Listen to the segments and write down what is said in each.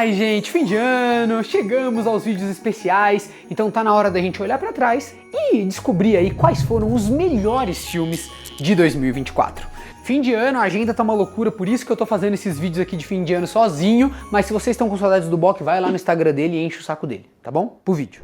Ai, gente, fim de ano, chegamos aos vídeos especiais, então tá na hora da gente olhar pra trás e descobrir aí quais foram os melhores filmes de 2024. Fim de ano, a agenda tá uma loucura, por isso que eu tô fazendo esses vídeos aqui de fim de ano sozinho, mas se vocês estão com saudades do Bock, vai lá no Instagram dele e enche o saco dele, tá bom? Pro vídeo.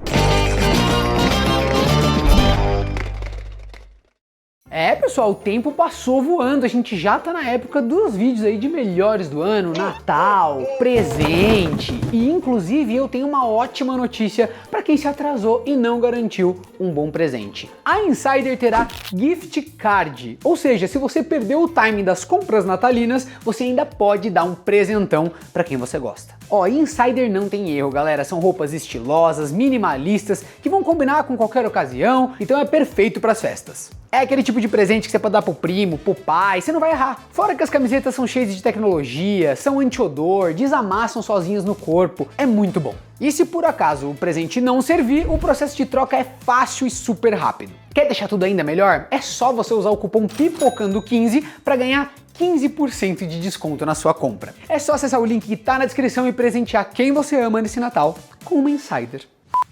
É, pessoal, o tempo passou voando, a gente já tá na época dos vídeos aí de melhores do ano, Natal, presente, e inclusive eu tenho uma ótima notícia para quem se atrasou e não garantiu um bom presente. A Insider terá gift card, ou seja, se você perdeu o timing das compras natalinas, você ainda pode dar um presentão para quem você gosta. Ó, Insider não tem erro, galera, são roupas estilosas, minimalistas, que vão combinar com qualquer ocasião, então é perfeito para as festas. É aquele tipo de presente que você pode dar pro primo, pro pai, você não vai errar. Fora que as camisetas são cheias de tecnologia, são anti-odor, desamassam sozinhas no corpo, é muito bom. E se por acaso o presente não servir, o processo de troca é fácil e super rápido. Quer deixar tudo ainda melhor? É só você usar o cupom PIPOCANDO15 para ganhar 15% de desconto na sua compra. É só acessar o link que tá na descrição e presentear quem você ama nesse Natal com uma Insider.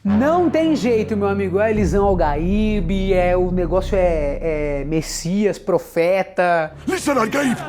Não tem jeito, meu amigo, é Elisão Algaíbe, o negócio é Messias, profeta. Listen, Algaíbe!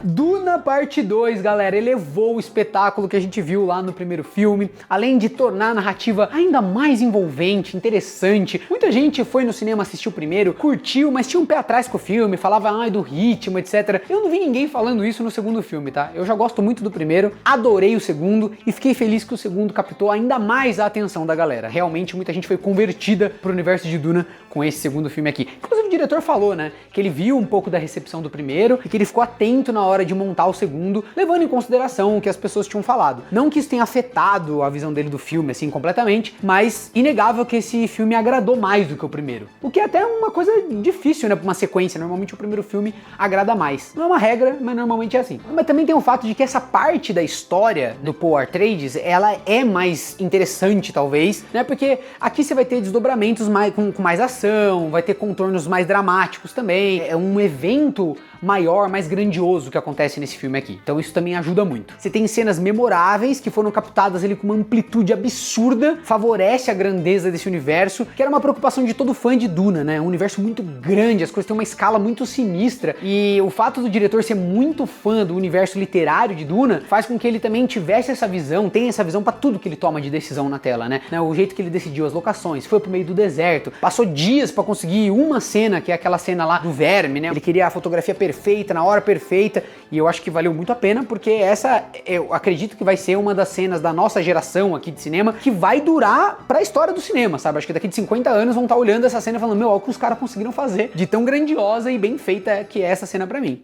Duna Parte 2, galera, elevou o espetáculo que a gente viu lá no primeiro filme, além de tornar a narrativa ainda mais envolvente, interessante. Muita gente foi no cinema assistir o primeiro, curtiu, mas tinha um pé atrás com o filme, falava do ritmo, etc. Eu não vi ninguém falando isso no segundo filme, tá? Eu já gosto muito do primeiro, adorei o segundo e fiquei feliz que o segundo captou ainda mais a atenção da galera. Realmente muita gente foi convertida pro universo de Duna com esse segundo filme aqui. Inclusive o diretor falou, né, que ele viu um pouco da recepção do primeiro e que ele ficou atento na hora de montar o segundo, levando em consideração o que as pessoas tinham falado. Não que isso tenha afetado a visão dele do filme, assim, completamente, mas inegável que esse filme agradou mais do que o primeiro. O que é até uma coisa difícil, né, pra uma sequência. Normalmente o primeiro filme agrada mais. Não é uma regra, mas normalmente é assim. Mas também tem o fato de que essa parte da história do Paul Atreides, ela é mais interessante, talvez, né, porque aqui você vai ter desdobramentos com mais ação, vai ter contornos mais dramáticos também. É um evento maior, mais grandioso que acontece nesse filme aqui. Então isso também ajuda muito. Você tem cenas memoráveis que foram captadas ali com uma amplitude absurda, favorece a grandeza desse universo, que era uma preocupação de todo fã de Duna, né? Um universo muito grande, as coisas têm uma escala muito sinistra, e o fato do diretor ser muito fã do universo literário de Duna faz com que ele também tivesse essa visão, tenha essa visão pra tudo que ele toma de decisão na tela, né? O jeito que ele decidiu as locações, foi pro meio do deserto, passou dias pra conseguir uma cena, que é aquela cena lá do verme, né? Ele queria a fotografia perfeita, na hora perfeita, e eu acho que valeu muito a pena, porque essa, eu acredito que vai ser uma das cenas da nossa geração aqui de cinema, que vai durar pra história do cinema, sabe? Acho que daqui de 50 anos vão estar olhando essa cena e falando, meu, olha o que os caras conseguiram fazer, de tão grandiosa e bem feita que é essa cena pra mim.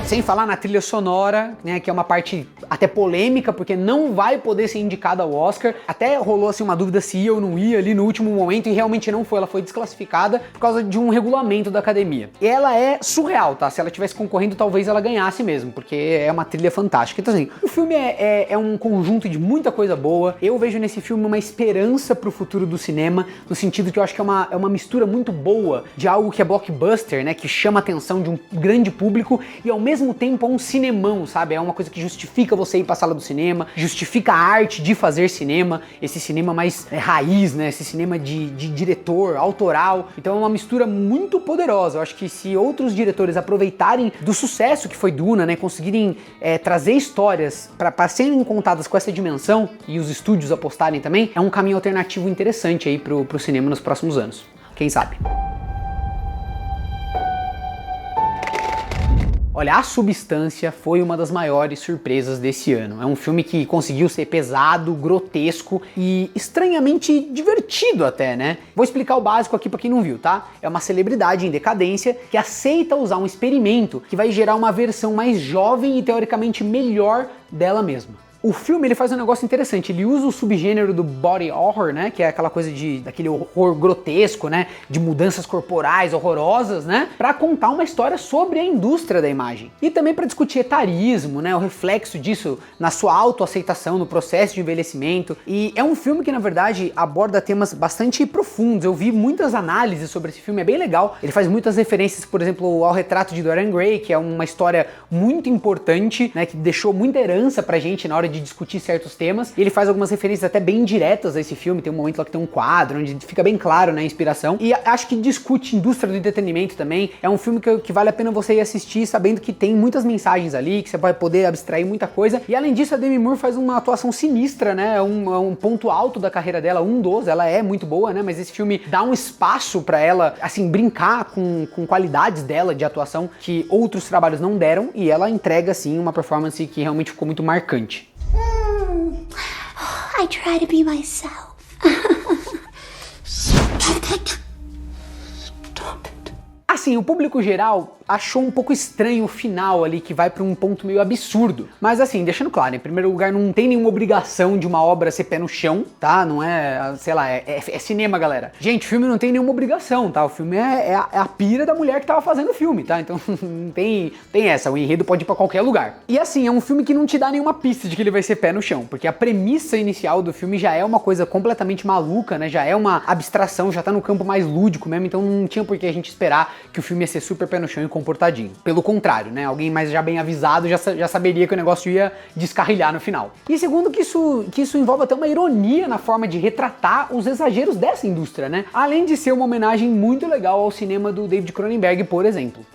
Sem falar na trilha sonora, né, que é uma parte até polêmica, porque não vai poder ser indicada ao Oscar. Até rolou assim uma dúvida se ia ou não ia ali no último momento, e realmente não foi. Ela foi desclassificada por causa de um regulamento da academia. E ela é surreal, tá? Se ela estivesse concorrendo, talvez ela ganhasse mesmo, porque é uma trilha fantástica. Então assim, o filme é um conjunto de muita coisa boa. Eu vejo nesse filme uma esperança pro futuro do cinema, no sentido que eu acho que é uma mistura muito boa de algo que é blockbuster, né, que chama a atenção de um grande público, e ao mesmo tempo é um cinemão, sabe? É uma coisa que justifica você ir pra sala do cinema, justifica a arte de fazer cinema, esse cinema mais raiz, né? Esse cinema de diretor, autoral. Então é uma mistura muito poderosa. Eu acho que se outros diretores aproveitarem do sucesso que foi Duna, né? Conseguirem trazer histórias para serem contadas com essa dimensão, e os estúdios apostarem também, é um caminho alternativo interessante aí pro cinema nos próximos anos. Quem sabe? Olha, A Substância foi uma das maiores surpresas desse ano. É um filme que conseguiu ser pesado, grotesco e estranhamente divertido até, né? Vou explicar o básico aqui pra quem não viu, tá? É uma celebridade em decadência que aceita usar um experimento que vai gerar uma versão mais jovem e teoricamente melhor dela mesma. O filme ele faz um negócio interessante, ele usa o subgênero do body horror, né, que é aquela coisa daquele horror grotesco, né, de mudanças corporais horrorosas, né, para contar uma história sobre a indústria da imagem. E também para discutir etarismo, né, o reflexo disso na sua autoaceitação, no processo de envelhecimento. E é um filme que, na verdade, aborda temas bastante profundos. Eu vi muitas análises sobre esse filme, é bem legal. Ele faz muitas referências, por exemplo, ao Retrato de Dorian Gray, que é uma história muito importante, né, que deixou muita herança pra gente na hora de discutir certos temas. E ele faz algumas referências até bem diretas a esse filme. Tem um momento lá que tem um quadro onde fica bem claro, né, a inspiração. E acho que discute indústria do entretenimento também. É um filme que vale a pena você ir assistir, sabendo que tem muitas mensagens ali, que você vai poder abstrair muita coisa. E além disso, a Demi Moore faz uma atuação sinistra, né, é um ponto alto da carreira dela, ela é muito boa, né, mas esse filme dá um espaço pra ela, assim, brincar com qualidades dela de atuação que outros trabalhos não deram, e ela entrega, assim, uma performance que realmente ficou muito marcante. I try to be myself. Assim, o público geral achou um pouco estranho o final ali, que vai pra um ponto meio absurdo. Mas assim, deixando claro, em primeiro lugar, não tem nenhuma obrigação de uma obra ser pé no chão, tá? Não é, sei lá, é cinema, galera. Gente, o filme não tem nenhuma obrigação, tá? O filme é a pira da mulher que tava fazendo o filme, tá? Então não tem essa, o enredo pode ir pra qualquer lugar. E assim, é um filme que não te dá nenhuma pista de que ele vai ser pé no chão, porque a premissa inicial do filme já é uma coisa completamente maluca, né? Já é uma abstração, já tá no campo mais lúdico mesmo, então não tinha por que a gente esperar que o filme ia ser super pé no chão e comportadinho. Pelo contrário, né? Alguém mais já bem avisado já saberia que o negócio ia descarrilhar no final. E segundo, que isso envolve até uma ironia na forma de retratar os exageros dessa indústria, né? Além de ser uma homenagem muito legal ao cinema do David Cronenberg, por exemplo.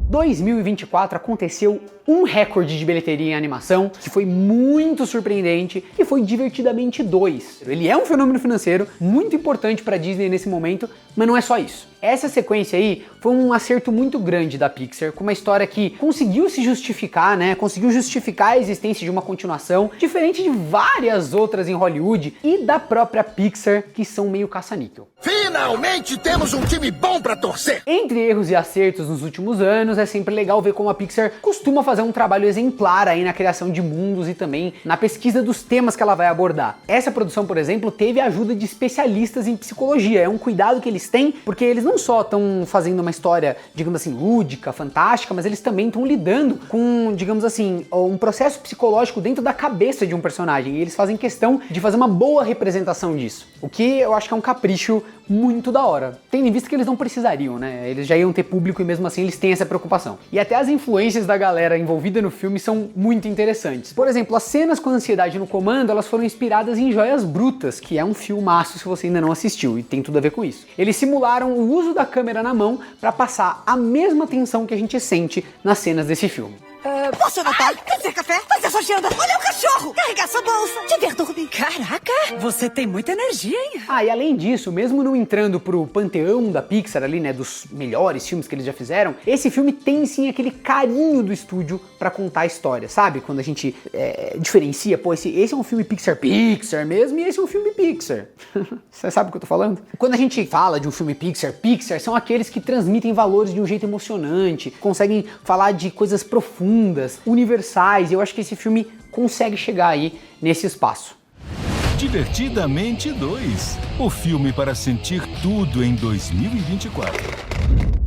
2024 aconteceu um recorde de bilheteria em animação, que foi muito surpreendente, e foi Divertidamente 2. Ele é um fenômeno financeiro muito importante para Disney nesse momento, mas não é só isso. Essa sequência aí foi um acerto muito grande da Pixar, com uma história que conseguiu se justificar, né? Conseguiu justificar a existência de uma continuação, diferente de várias outras em Hollywood e da própria Pixar, que são meio caça-níquel. Finalmente temos um time bom pra torcer! Entre erros e acertos nos últimos anos, é sempre legal ver como a Pixar costuma fazer um trabalho exemplar aí na criação de mundos e também na pesquisa dos temas que ela vai abordar. Essa produção, por exemplo, teve a ajuda de especialistas em psicologia. É um cuidado que eles têm, porque eles não só estão fazendo uma história, digamos assim, lúdica, fantástica, mas eles também estão lidando com, digamos assim, um processo psicológico dentro da cabeça de um personagem. E eles fazem questão de fazer uma boa representação disso. O que eu acho que é um capricho muito da hora. Tendo em vista que eles não precisariam, né? Eles já iam ter público e mesmo assim eles têm essa preocupação. E até as influências da galera envolvida no filme são muito interessantes. Por exemplo, as cenas com ansiedade no comando, elas foram inspiradas em Joias Brutas, que é um filmaço se você ainda não assistiu, e tem tudo a ver com isso. Eles simularam o uso da câmera na mão para passar a mesma tensão que a gente sente nas cenas desse filme. Posso anotar? Fazer café? Fazer sua agenda? Olha o cachorro! Carregar sua bolsa! Te ver dormir! Caraca! Você tem muita energia, hein? E além disso, mesmo não entrando pro panteão da Pixar ali, né, dos melhores filmes que eles já fizeram, esse filme tem sim aquele carinho do estúdio pra contar a história, sabe? Quando a gente diferencia, pô, esse é um filme Pixar mesmo, e esse é um filme Pixar. Você sabe o que eu tô falando? Quando a gente fala de um filme Pixar são aqueles que transmitem valores de um jeito emocionante, conseguem falar de coisas profundas, universais, e eu acho que esse filme consegue chegar aí nesse espaço. Divertidamente 2, o filme para sentir tudo em 2024.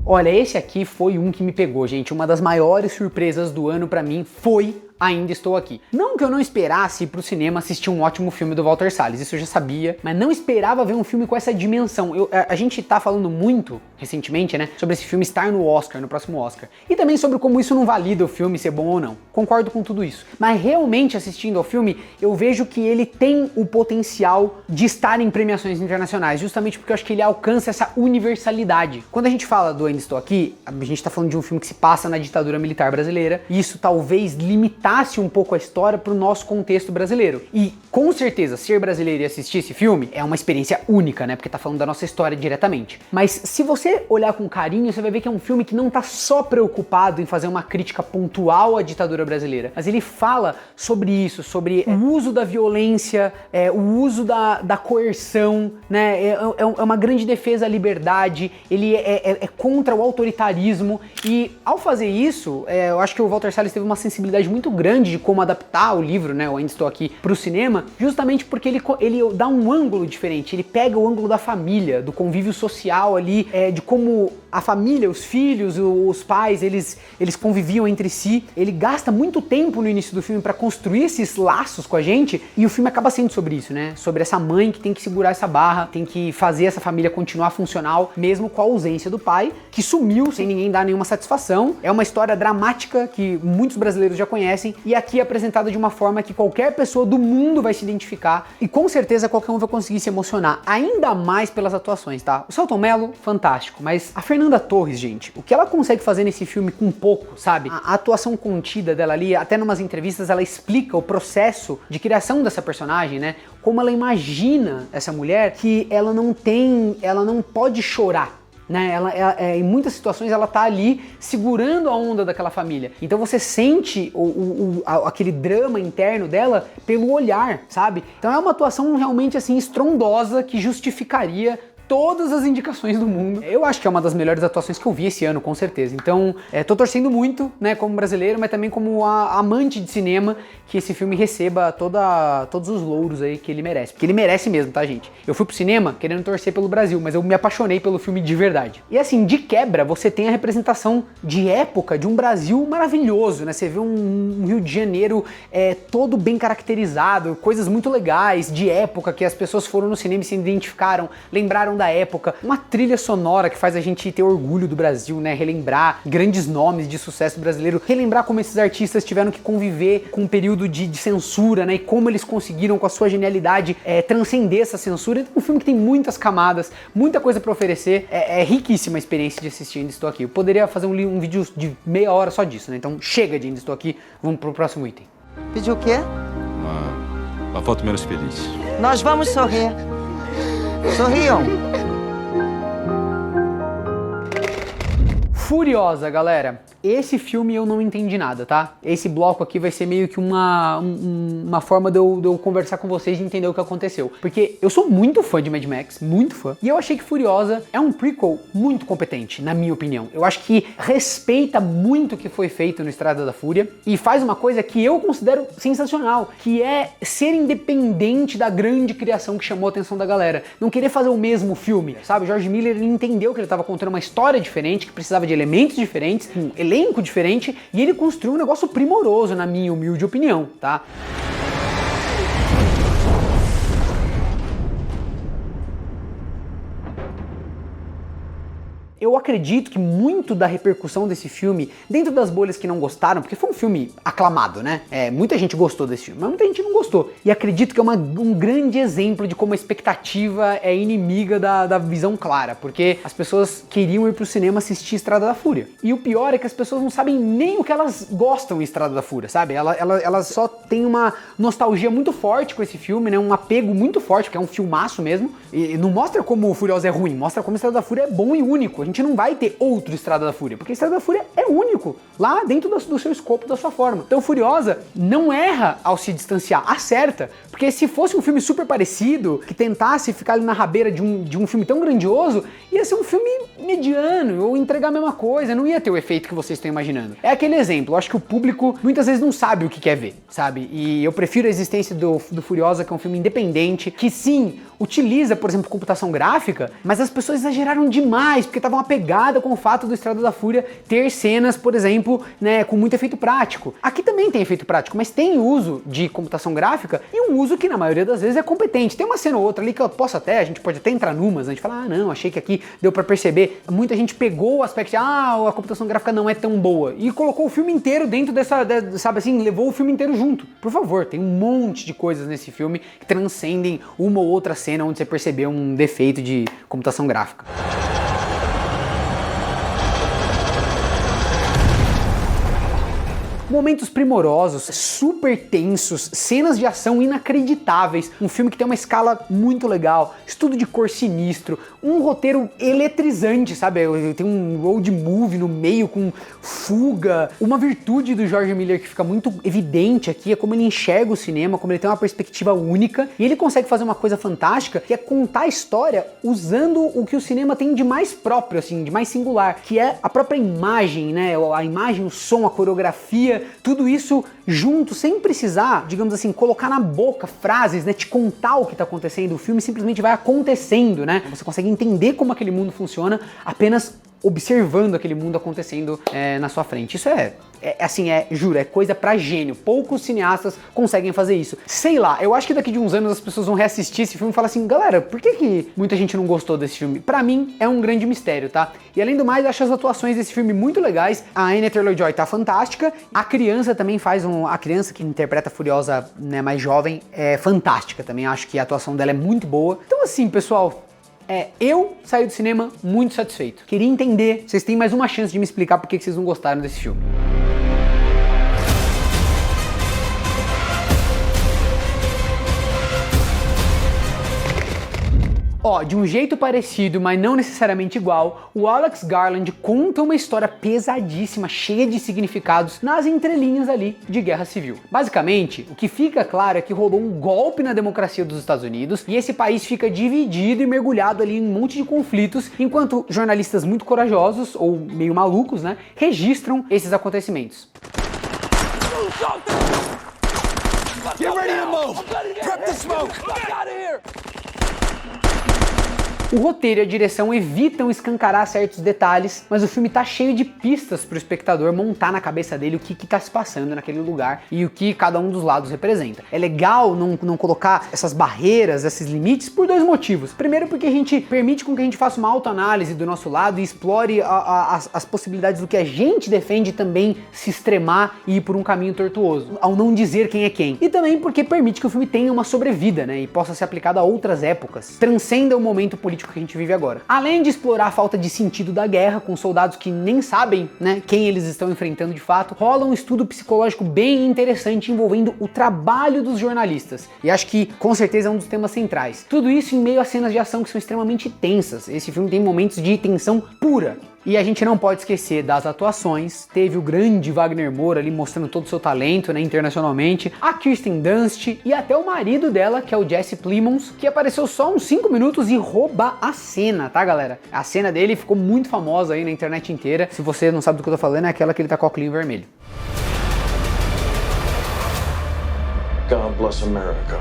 Olha, esse aqui foi um que me pegou, gente. Uma das maiores surpresas do ano pra mim foi Ainda Estou Aqui. Não que eu não esperasse ir pro cinema assistir um ótimo filme do Walter Salles, isso eu já sabia, mas não esperava ver um filme com essa dimensão. A gente tá falando muito, recentemente, né, sobre esse filme estar no Oscar, no próximo Oscar. E também sobre como isso não valida o filme ser bom ou não. Concordo com tudo isso. Mas realmente assistindo ao filme, eu vejo que ele tem o potencial de estar em premiações internacionais, justamente porque eu acho que ele alcança essa universalidade. Quando a gente fala do Ainda Estou Aqui, a gente tá falando de um filme que se passa na ditadura militar brasileira, e isso talvez limitar adaptasse um pouco a história para o nosso contexto brasileiro. E com certeza, ser brasileiro e assistir esse filme é uma experiência única, né? Porque tá falando da nossa história diretamente. Mas se você olhar com carinho, você vai ver que é um filme que não tá só preocupado em fazer uma crítica pontual à ditadura brasileira, mas ele fala sobre isso, sobre o uso da violência, o uso da coerção, né? É uma grande defesa à liberdade, ele é contra o autoritarismo, e ao fazer isso, eu acho que o Walter Salles teve uma sensibilidade muito grande de como adaptar o livro, né? Eu Ainda Estou Aqui, pro cinema, justamente porque ele dá um ângulo diferente, ele pega o ângulo da família, do convívio social ali, de como a família, os filhos, os pais, eles conviviam entre si. Ele gasta muito tempo no início do filme para construir esses laços com a gente, e o filme acaba sendo sobre isso, né? Sobre essa mãe que tem que segurar essa barra, tem que fazer essa família continuar funcional, mesmo com a ausência do pai, que sumiu sem ninguém dar nenhuma satisfação. É uma história dramática que muitos brasileiros já conhecem, e aqui é apresentada de uma forma que qualquer pessoa do mundo vai se identificar, e com certeza qualquer um vai conseguir se emocionar, ainda mais pelas atuações, tá? O Selton Mello, fantástico, mas a Fernanda Torres, gente, o que ela consegue fazer nesse filme com pouco, sabe? A atuação contida dela ali, até numas entrevistas ela explica o processo de criação dessa personagem, né? Como ela imagina essa mulher que ela não pode chorar, né? Em muitas situações ela tá ali segurando a onda daquela família. Então você sente aquele drama interno dela pelo olhar, sabe? Então é uma atuação realmente assim estrondosa que justificaria todas as indicações do mundo. Eu acho que é uma das melhores atuações que eu vi esse ano, com certeza. Então, tô torcendo muito, né, como brasileiro, mas também como amante de cinema, que esse filme receba todos os louros aí que ele merece. Porque ele merece mesmo, tá, gente? Eu fui pro cinema querendo torcer pelo Brasil, mas eu me apaixonei pelo filme de verdade. E assim, de quebra, você tem a representação de época de um Brasil maravilhoso, né? Você vê um Rio de Janeiro todo bem caracterizado, coisas muito legais de época que as pessoas foram no cinema e se identificaram, lembraram da época, uma trilha sonora que faz a gente ter orgulho do Brasil, né? Relembrar grandes nomes de sucesso brasileiro, relembrar como esses artistas tiveram que conviver com um período de censura, né? E como eles conseguiram, com a sua genialidade, transcender essa censura. Então, um filme que tem muitas camadas, muita coisa pra oferecer, é riquíssima a experiência de assistir Ainda Estou Aqui. Eu poderia fazer um vídeo de meia hora só disso, né? Então chega de Ainda Estou Aqui, vamos pro próximo item. Pediu o quê? Uma foto menos feliz. Nós vamos sorrir. Sorriam. Furiosa, galera. Esse filme eu não entendi nada, tá? Esse bloco aqui vai ser meio que uma forma de eu conversar com vocês e entender o que aconteceu. Porque eu sou muito fã de Mad Max, muito fã. E eu achei que Furiosa é um prequel muito competente, na minha opinião. Eu acho que respeita muito o que foi feito no Estrada da Fúria e faz uma coisa que eu considero sensacional, que é ser independente da grande criação que chamou a atenção da galera. Não querer fazer o mesmo filme, sabe? O George Miller, ele entendeu que ele estava contando uma história diferente, que precisava de elementos diferentes, um elenco diferente, e ele construiu um negócio primoroso, na minha humilde opinião, tá? Eu acredito que muito da repercussão desse filme, dentro das bolhas que não gostaram, porque foi um filme aclamado, né? Muita gente gostou desse filme, mas muita gente não gostou. E acredito que é um grande exemplo de como a expectativa é inimiga da visão clara, porque as pessoas queriam ir pro cinema assistir Estrada da Fúria. E o pior é que as pessoas não sabem nem o que elas gostam em Estrada da Fúria, sabe? Elas só têm uma nostalgia muito forte com esse filme, né? Um apego muito forte, porque é um filmaço mesmo. E não mostra como o Furiosa é ruim, mostra como Estrada da Fúria é bom e único. A gente não vai ter outro Estrada da Fúria, porque Estrada da Fúria é único, lá dentro do seu escopo, da sua forma. Então Furiosa não erra ao se distanciar, acerta, porque se fosse um filme super parecido, que tentasse ficar ali na rabeira de um filme tão grandioso, ia ser um filme mediano, ou entregar a mesma coisa, não ia ter o efeito que vocês estão imaginando. É aquele exemplo, eu acho que o público muitas vezes não sabe o que quer ver, sabe? E eu prefiro a existência do Furiosa, que é um filme independente, que sim, utiliza, por exemplo, computação gráfica, mas as pessoas exageraram demais, porque estavam apegadas com o fato do Estrada da Fúria ter cenas, por exemplo, né, com muito efeito prático. Aqui também tem efeito prático, mas tem uso de computação gráfica e um uso que na maioria das vezes é competente. Tem uma cena ou outra ali que a gente pode até entrar numas, a gente fala, não, achei que aqui deu pra perceber. Muita gente pegou o aspecto de, a computação gráfica não é tão boa e colocou o filme inteiro dentro sabe assim, levou o filme inteiro junto. Por favor, tem um monte de coisas nesse filme que transcendem uma ou outra cena onde você percebeu um defeito de computação gráfica. Momentos primorosos, super tensos, cenas de ação inacreditáveis, um filme que tem uma escala muito legal, estudo de cor sinistro, um roteiro eletrizante, sabe? Tem um road movie no meio com fuga. Uma virtude do George Miller que fica muito evidente aqui é como ele enxerga o cinema, como ele tem uma perspectiva única, e ele consegue fazer uma coisa fantástica, que é contar a história usando o que o cinema tem de mais próprio, assim, de mais singular, que é a própria imagem, né? A imagem, o som, a coreografia, tudo isso junto, sem precisar, digamos assim, colocar na boca frases, né? Te contar o que tá acontecendo. O filme simplesmente vai acontecendo, né? Você consegue entender como aquele mundo funciona apenas observando aquele mundo acontecendo na sua frente. Isso juro, é coisa pra gênio. Poucos cineastas conseguem fazer isso. Sei lá, eu acho que daqui de uns anos as pessoas vão reassistir esse filme e falar assim, galera, por que muita gente não gostou desse filme? Pra mim, é um grande mistério, tá? E além do mais, eu acho as atuações desse filme muito legais. A Anya Taylor-Joy tá fantástica. A criança também a criança que interpreta a Furiosa, né, mais jovem, é fantástica também. Acho que a atuação dela é muito boa. Então assim, pessoal, eu saí do cinema muito satisfeito. Queria entender, vocês têm mais uma chance de me explicar por que vocês não gostaram desse filme. De um jeito parecido, mas não necessariamente igual, o Alex Garland conta uma história pesadíssima, cheia de significados nas entrelinhas ali de Guerra Civil. Basicamente, o que fica claro é que rolou um golpe na democracia dos Estados Unidos e esse país fica dividido e mergulhado ali em um monte de conflitos, enquanto jornalistas muito corajosos, ou meio malucos, né, registram esses acontecimentos. Get ready to move! Prep the smoke! O roteiro e a direção evitam escancarar certos detalhes, mas o filme tá cheio de pistas pro espectador montar na cabeça dele o que tá se passando naquele lugar e o que cada um dos lados representa. É legal não colocar essas barreiras, esses limites, por dois motivos. Primeiro, porque a gente permite com que a gente faça uma autoanálise do nosso lado e explore as possibilidades do que a gente defende também se extremar e ir por um caminho tortuoso, ao não dizer quem é quem. E também porque permite que o filme tenha uma sobrevida, né, e possa ser aplicado a outras épocas, transcenda o momento político que a gente vive agora. Além de explorar a falta de sentido da guerra, com soldados que nem sabem, né, quem eles estão enfrentando de fato, rola um estudo psicológico bem interessante envolvendo o trabalho dos jornalistas. E acho que, com certeza, é um dos temas centrais. Tudo isso em meio a cenas de ação que são extremamente tensas. Esse filme tem momentos de tensão pura. E a gente não pode esquecer das atuações. Teve o grande Wagner Moura ali mostrando todo o seu talento, né, internacionalmente. A Kirsten Dunst e até o marido dela, que é o Jesse Plemons, que apareceu só uns 5 minutos e rouba a cena, tá, galera? A cena dele ficou muito famosa aí na internet inteira. Se você não sabe do que eu tô falando, é aquela que ele tá com o óculos vermelho. God bless America.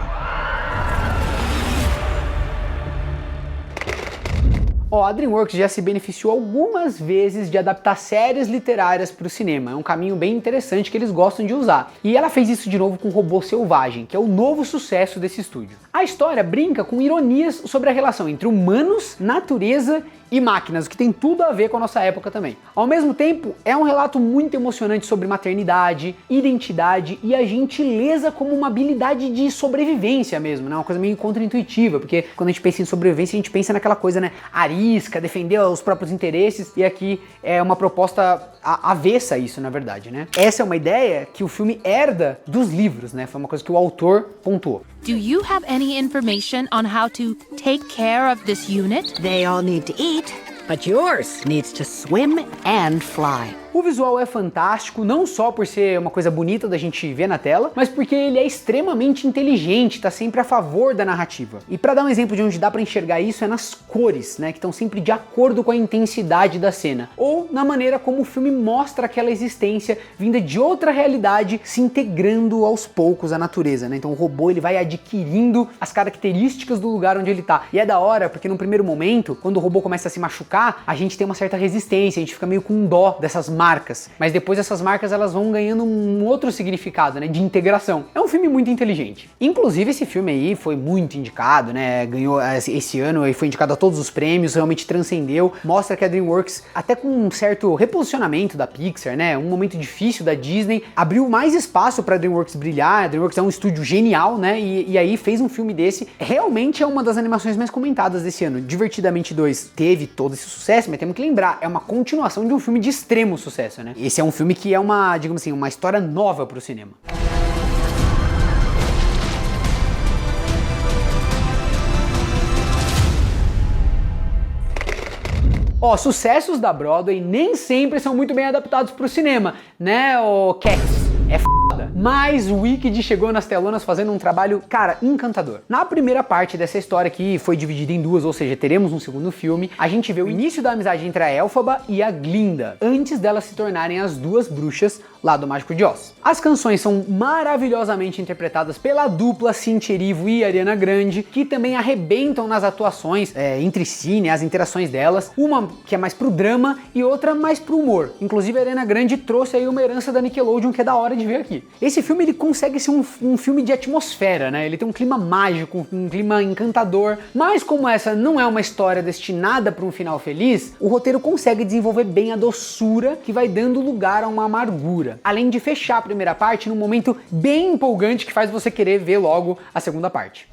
A DreamWorks já se beneficiou algumas vezes de adaptar séries literárias para o cinema. É um caminho bem interessante que eles gostam de usar. E ela fez isso de novo com Robô Selvagem, que é o novo sucesso desse estúdio. A história brinca com ironias sobre a relação entre humanos, natureza e máquinas, o que tem tudo a ver com a nossa época também. Ao mesmo tempo, é um relato muito emocionante sobre maternidade, identidade e a gentileza como uma habilidade de sobrevivência mesmo, né? Uma coisa meio contraintuitiva, porque quando a gente pensa em sobrevivência, a gente pensa naquela coisa, né, arisca, defender os próprios interesses, e aqui é uma proposta avessa a isso, na verdade, né? Essa é uma ideia que o filme herda dos livros, né? Foi uma coisa que o autor pontuou. Do you have any information on how to take care of this unit? They all need to eat, but yours needs to swim and fly. O visual é fantástico, não só por ser uma coisa bonita da gente ver na tela, mas porque ele é extremamente inteligente, tá sempre a favor da narrativa. E para dar um exemplo de onde dá para enxergar isso é nas cores, né, que estão sempre de acordo com a intensidade da cena, ou na maneira como o filme mostra aquela existência vinda de outra realidade se integrando aos poucos à natureza, né? Então o robô ele vai adquirindo as características do lugar onde ele tá. E é da hora porque no primeiro momento, quando o robô começa a se machucar, a gente tem uma certa resistência, a gente fica meio com dó dessas marcas, mas depois essas marcas elas vão ganhando um outro significado, né, de integração. É um filme muito inteligente. Inclusive esse filme aí foi muito indicado, né, ganhou esse ano e foi indicado a todos os prêmios, realmente transcendeu, mostra que a DreamWorks, até com um certo reposicionamento da Pixar, né, um momento difícil da Disney, abriu mais espaço para a DreamWorks brilhar. A DreamWorks é um estúdio genial, né, e aí fez um filme desse. Realmente é uma das animações mais comentadas desse ano. Divertidamente 2 teve todo esse sucesso, mas temos que lembrar, é uma continuação de um filme de extremo sucesso. sucesso, né? Esse é um filme que é uma, digamos assim, uma história nova pro cinema. Ó, sucessos da Broadway nem sempre são muito bem adaptados pro cinema, né, ô Cats? É foda. Mas o Wicked chegou nas telonas fazendo um trabalho, cara, encantador. Na primeira parte dessa história, que foi dividida em duas, ou seja, teremos um segundo filme, a gente vê o início da amizade entre a Elphaba e a Glinda, antes delas se tornarem as duas bruxas lá do Mágico de Oz. As canções são maravilhosamente interpretadas pela dupla Cynthia Erivo e Ariana Grande, que também arrebentam nas atuações entre si, né, as interações delas, uma que é mais pro drama e outra mais pro humor. Inclusive a Ariana Grande trouxe aí uma herança da Nickelodeon que é da hora de ver aqui. Esse filme ele consegue ser um filme de atmosfera, né? Ele tem um clima mágico, um clima encantador, mas como essa não é uma história destinada para um final feliz, o roteiro consegue desenvolver bem a doçura que vai dando lugar a uma amargura, além de fechar a primeira parte num momento bem empolgante que faz você querer ver logo a segunda parte.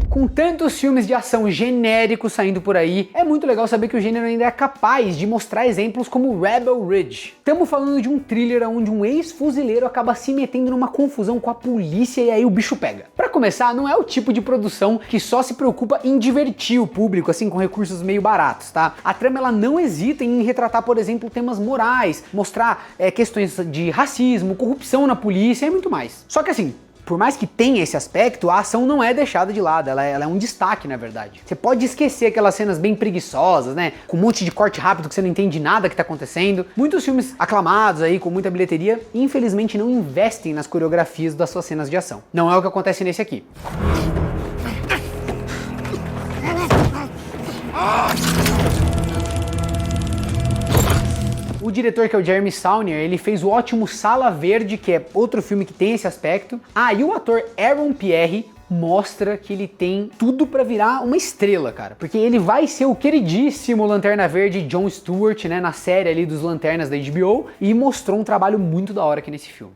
Com tantos filmes de ação genéricos saindo por aí, é muito legal saber que o gênero ainda é capaz de mostrar exemplos como Rebel Ridge. Estamos falando de um thriller onde um ex-fuzileiro acaba se metendo numa confusão com a polícia e aí o bicho pega. Pra começar, não é o tipo de produção que só se preocupa em divertir o público, assim, com recursos meio baratos, tá? A trama, ela não hesita em retratar, por exemplo, temas morais, mostrar questões de racismo, corrupção na polícia e muito mais. Só que assim, por mais que tenha esse aspecto, a ação não é deixada de lado, ela é um destaque, na verdade. Você pode esquecer aquelas cenas bem preguiçosas, né, com um monte de corte rápido que você não entende nada que tá acontecendo. Muitos filmes aclamados aí, com muita bilheteria, infelizmente não investem nas coreografias das suas cenas de ação. Não é o que acontece nesse aqui. O diretor, que é o Jeremy Saulnier, ele fez o ótimo Sala Verde, que é outro filme que tem esse aspecto. Ah, e o ator Aaron Pierre mostra que ele tem tudo pra virar uma estrela, cara. Porque ele vai ser o queridíssimo Lanterna Verde Jon Stewart, né, na série ali dos Lanternas da HBO, e mostrou um trabalho muito da hora aqui nesse filme.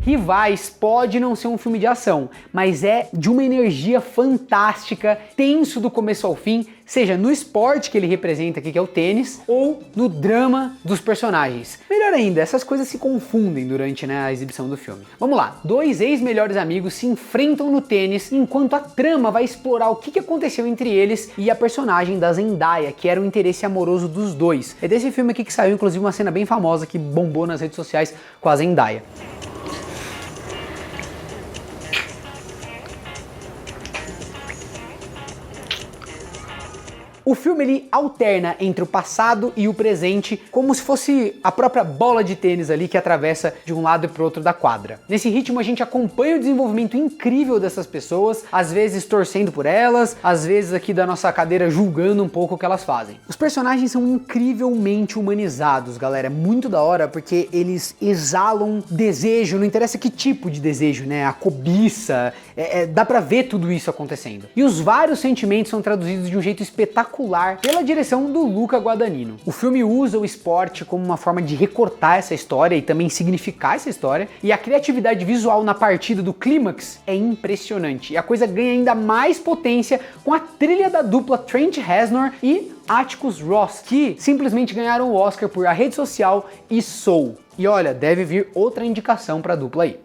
Rivais pode não ser um filme de ação, mas é de uma energia fantástica, tenso do começo ao fim, seja no esporte que ele representa aqui, que é o tênis, ou no drama dos personagens. Melhor ainda, essas coisas se confundem durante, né, a exibição do filme. Vamos lá, dois ex-melhores amigos se enfrentam no tênis, enquanto a trama vai explorar o que aconteceu entre eles e a personagem da Zendaya, que era o interesse amoroso dos dois. É desse filme aqui que saiu, inclusive, uma cena bem famosa que bombou nas redes sociais com a Zendaya. O filme ele alterna entre o passado e o presente, como se fosse a própria bola de tênis ali que atravessa de um lado e pro outro da quadra. Nesse ritmo a gente acompanha o desenvolvimento incrível dessas pessoas, às vezes torcendo por elas, às vezes aqui da nossa cadeira julgando um pouco o que elas fazem. Os personagens são incrivelmente humanizados, galera, é muito da hora porque eles exalam desejo, não interessa que tipo de desejo, né, a cobiça, dá pra ver tudo isso acontecendo. E os vários sentimentos são traduzidos de um jeito espetacular pela direção do Luca Guadagnino. O filme usa o esporte como uma forma de recortar essa história e também significar essa história, e a criatividade visual na partida do clímax é impressionante, e a coisa ganha ainda mais potência com a trilha da dupla Trent Reznor e Atticus Ross, que simplesmente ganharam o Oscar por A Rede Social e Soul. E olha, deve vir outra indicação pra dupla aí.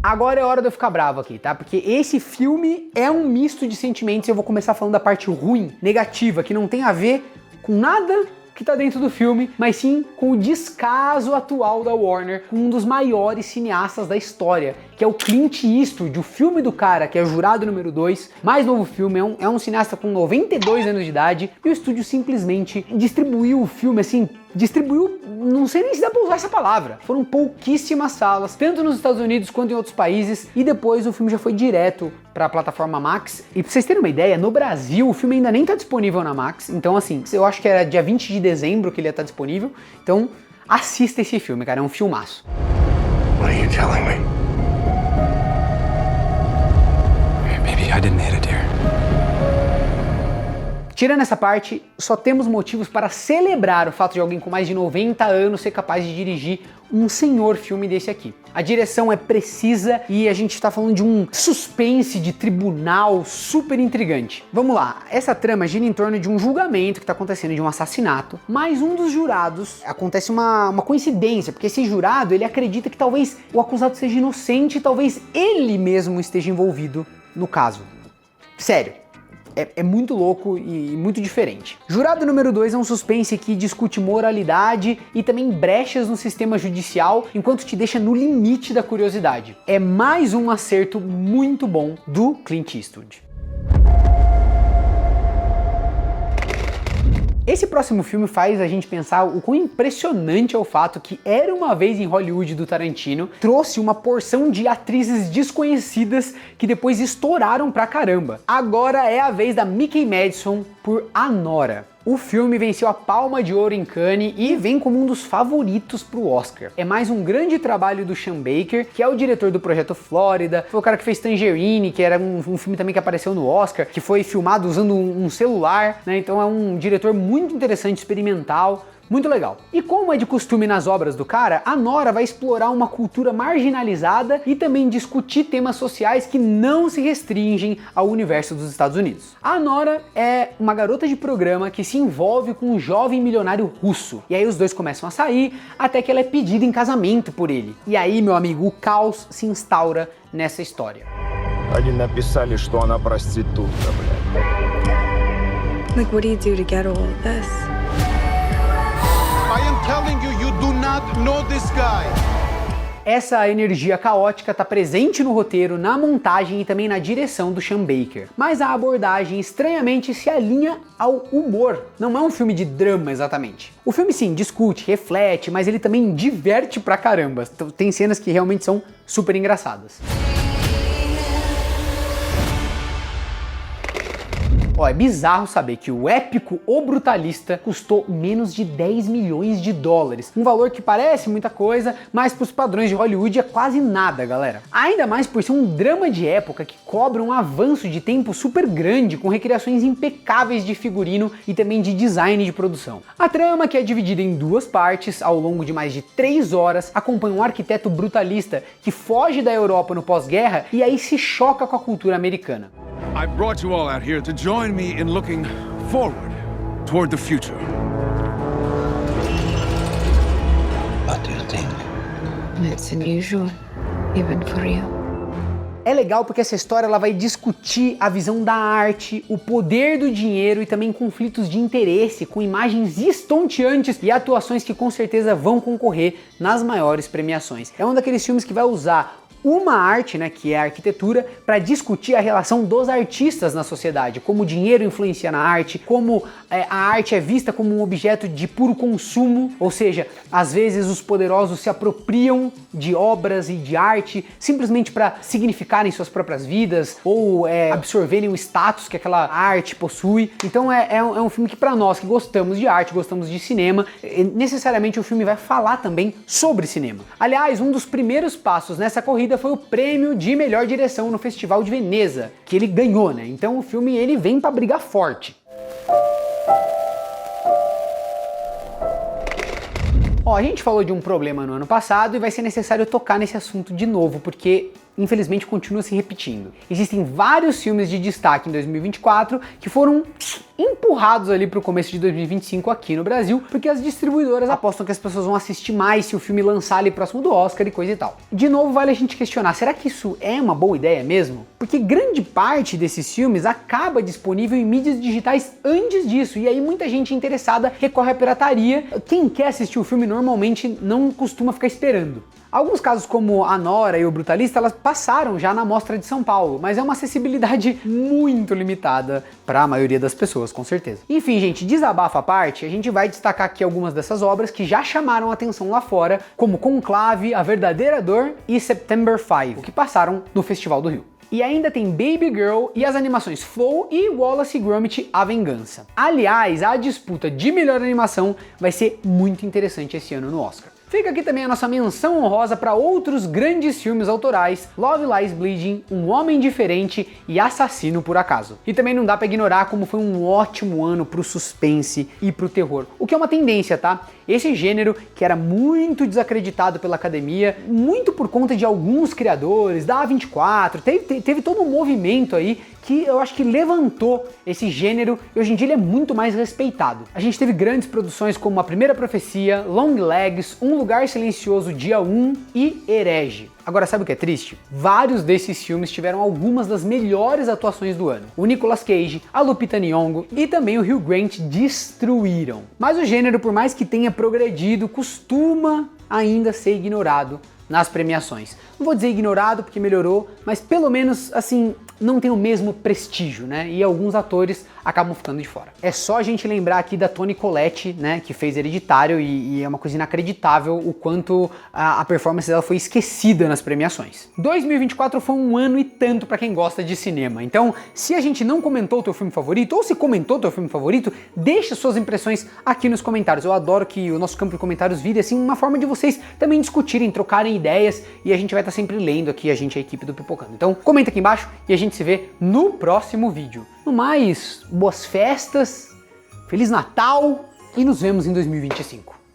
Agora é hora de eu ficar bravo aqui, tá? Porque esse filme é um misto de sentimentos e eu vou começar falando da parte ruim, negativa, que não tem a ver com nada que tá dentro do filme, mas sim com o descaso atual da Warner com um dos maiores cineastas da história, que é o Clint Eastwood, o filme do cara, que é Jurado número 2, mais novo filme, é um cineasta com 92 anos de idade, e o estúdio simplesmente distribuiu o filme, assim, não sei nem se dá pra usar essa palavra. Foram pouquíssimas salas, tanto nos Estados Unidos quanto em outros países, e depois o filme já foi direto pra plataforma Max. E pra vocês terem uma ideia, no Brasil o filme ainda nem tá disponível na Max, então assim, eu acho que era dia 20 de dezembro que ele ia estar disponível, então assista esse filme, cara, é um filmaço. What are you telling me? Maybe I didn't hit it, dear. Tirando essa parte, só temos motivos para celebrar o fato de alguém com mais de 90 anos ser capaz de dirigir um senhor filme desse aqui. A direção é precisa e a gente tá falando de um suspense de tribunal super intrigante. Vamos lá, essa trama gira em torno de um julgamento que tá acontecendo de um assassinato, mas um dos jurados, acontece uma coincidência, porque esse jurado, ele acredita que talvez o acusado seja inocente e talvez ele mesmo esteja envolvido no caso. Sério. É muito louco e muito diferente. Jurado número 2 é um suspense que discute moralidade e também brechas no sistema judicial, enquanto te deixa no limite da curiosidade. É mais um acerto muito bom do Clint Eastwood. Esse próximo filme faz a gente pensar o quão impressionante é o fato que Era Uma Vez em Hollywood do Tarantino trouxe uma porção de atrizes desconhecidas que depois estouraram pra caramba. Agora é a vez da Mickey Madison por Anora. O filme venceu a Palma de Ouro em Cannes e vem como um dos favoritos pro Oscar. É mais um grande trabalho do Sean Baker, que é o diretor do Projeto Flórida, foi o cara que fez Tangerine, que era um filme também que apareceu no Oscar, que foi filmado usando um celular, né? Então é um diretor muito interessante, experimental, muito legal. E como é de costume nas obras do cara, Anora vai explorar uma cultura marginalizada e também discutir temas sociais que não se restringem ao universo dos Estados Unidos. A Anora é uma garota de programa que se envolve com um jovem milionário russo. E aí os dois começam a sair até que ela é pedida em casamento por ele. E aí, meu amigo, o caos se instaura nessa história. Они написали, что она проститутка, блядь. Like, what do you do to get all of this? I am telling you, you do not know this guy. Essa energia caótica está presente no roteiro, na montagem e também na direção do Sean Baker. Mas a abordagem estranhamente se alinha ao humor. Não é um filme de drama exatamente. O filme sim, discute, reflete, mas ele também diverte pra caramba. Tem cenas que realmente são super engraçadas. Ó, é bizarro saber que o épico O Brutalista custou menos de 10 milhões de dólares. Um valor que parece muita coisa, mas pros padrões de Hollywood é quase nada, galera. Ainda mais por ser um drama de época que cobra um avanço de tempo super grande, com recriações impecáveis de figurino e também de design de produção. A trama, que é dividida em duas partes, ao longo de mais de 3 horas, acompanha um arquiteto brutalista que foge da Europa no pós-guerra e aí se choca com a cultura americana. I brought you all out here to join me in looking forward toward the future. What do you think? It's unusual, even for you. É legal porque essa história ela vai discutir a visão da arte, o poder do dinheiro e também conflitos de interesse, com imagens estonteantes e atuações que com certeza vão concorrer nas maiores premiações. É um daqueles filmes que vai usar uma arte, né, que é a arquitetura, para discutir a relação dos artistas na sociedade, como o dinheiro influencia na arte, como a arte é vista como um objeto de puro consumo, ou seja, às vezes os poderosos se apropriam de obras e de arte simplesmente para significarem suas próprias vidas ou absorverem o status que aquela arte possui. Então é um filme que para nós que gostamos de arte, gostamos de cinema, necessariamente o filme vai falar também sobre cinema. Aliás, um dos primeiros passos nessa corrida foi o prêmio de melhor direção no Festival de Veneza, que ele ganhou, né? Então o filme ele vem para brigar forte. Ó, a gente falou de um problema no ano passado e vai ser necessário tocar nesse assunto de novo, porque infelizmente continua se repetindo. Existem vários filmes de destaque em 2024 que foram empurrados ali para o começo de 2025 aqui no Brasil, porque as distribuidoras apostam que as pessoas vão assistir mais se o filme lançar ali próximo do Oscar e coisa e tal. De novo, vale a gente questionar, será que isso é uma boa ideia mesmo? Porque grande parte desses filmes acaba disponível em mídias digitais antes disso, e aí muita gente interessada recorre à pirataria. Quem quer assistir o filme normalmente não costuma ficar esperando. Alguns casos como Anora e O Brutalista, elas passaram já na Mostra de São Paulo, mas é uma acessibilidade muito limitada para a maioria das pessoas, com certeza. Enfim, gente, desabafo à parte, a gente vai destacar aqui algumas dessas obras que já chamaram atenção lá fora, como Conclave, A Verdadeira Dor e September 5, que passaram no Festival do Rio. E ainda tem Baby Girl e as animações Flow e Wallace e Gromit: A Vingança. Aliás, a disputa de melhor animação vai ser muito interessante esse ano no Oscar. Fica aqui também a nossa menção honrosa para outros grandes filmes autorais: Love Lies Bleeding, Um Homem Diferente e Assassino por Acaso. E também não dá para ignorar como foi um ótimo ano pro suspense e pro terror, o que é uma tendência, tá? Esse gênero que era muito desacreditado pela academia, muito por conta de alguns criadores, da A24, teve todo um movimento aí que eu acho que levantou esse gênero e hoje em dia ele é muito mais respeitado. A gente teve grandes produções como A Primeira Profecia, Long Legs, Um Lugar Silencioso Dia 1 e Herege. Agora, sabe o que é triste? Vários desses filmes tiveram algumas das melhores atuações do ano. O Nicolas Cage, a Lupita Nyong'o e também o Hugh Grant destruíram. Mas o gênero, por mais que tenha progredido, costuma ainda ser ignorado nas premiações. Não vou dizer ignorado porque melhorou, mas pelo menos assim, não tem o mesmo prestígio, né? E alguns atores acabam ficando de fora. É só a gente lembrar aqui da Toni Collette, né, que fez Hereditário, e é uma coisa inacreditável o quanto a performance dela foi esquecida nas premiações. 2024 foi um ano e tanto pra quem gosta de cinema, então se a gente não comentou o teu filme favorito, ou se comentou o teu filme favorito, deixa suas impressões aqui nos comentários. Eu adoro que o nosso campo de comentários vire assim uma forma de vocês também discutirem, trocarem ideias, e a gente vai estar sempre lendo aqui, a equipe do Pipocando. Então comenta aqui embaixo e a gente se vê no próximo vídeo. No mais, boas festas, Feliz Natal e nos vemos em 2025.